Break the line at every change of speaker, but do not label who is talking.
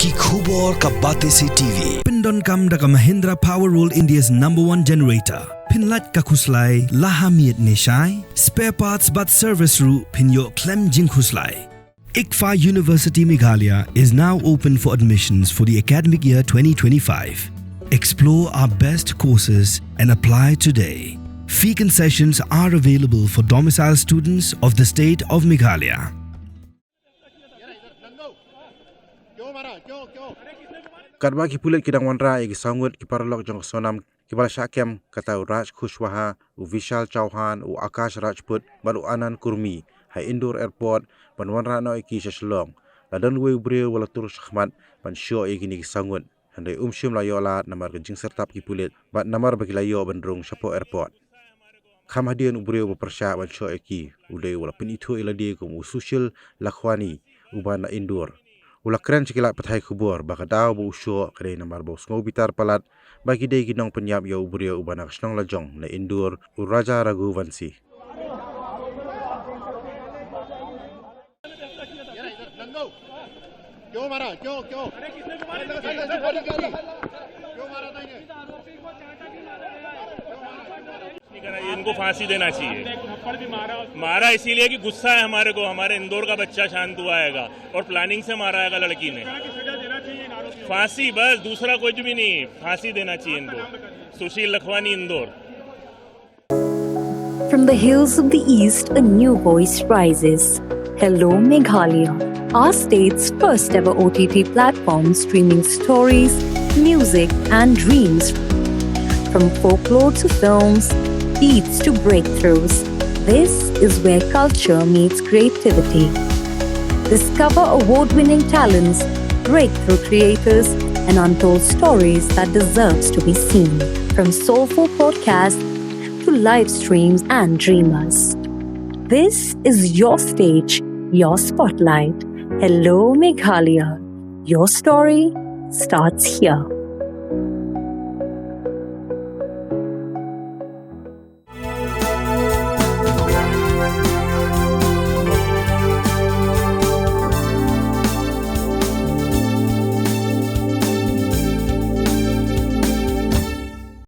Ki khubor ka bate se TV. Pindon kam da ka Mahindra Powerroll India's #1 generator. Pinlat ka khuslai lahamiet neshai. Spare parts but service ru pinyo klem jing khuslai. ICFA University Meghalaya is now open for admissions for the academic year 2025. Explore our best courses and apply today. Fee concessions are available for domicile students of the state of Meghalaya.
Katba ki pulit kidang Wanrah igi sangut ki Paralok jong Sonam ki bala Shah kata Raj Kushwaha u Vishal Chauhan u Akash Rajput balu Anand Kurmi hai Indore airport ban Wanrah no iki Shalong ladan we ubreu wala tur Shahmat ban Shoh igi ni sangut handai shum layola namar kencing sertap ki pulit bat namar bagi layo ban rong Shapo airport kham hadian ubreu bepersya ban Shoh iki udai wala penitu iladi kum social lakhwani ubana Indore Ula keren cikilat pathai kubur baka daw bu Shoh kadai namar bu ngobitar palat bagi day ginong penyap ya ubria ubana kasnong lajong na Indore u Raja Raghuvanshi.
इनको फांसी देना चाहिए मारा इसीलिए कि गुस्सा है हमारे को हमारे इंदौर का बच्चा शांत हुआ आएगा और प्लानिंग से मारा आएगा लड़की ने फांसी बस दूसरा कुछ भी नहीं फांसी देना चाहिए इनको सुशील लखवानी Indore
From the hills of the east, a new voice rises. Hello Meghalaya, our state's first ever OTT platform streaming stories, music and dreams. From folklore to films, beats to breakthroughs, this is where culture meets creativity. Discover award-winning talents, breakthrough creators, and untold stories that deserves to be seen. From soulful podcasts to live streams and dreamers. This is your stage, your spotlight. Hello Meghalaya. Your story starts here.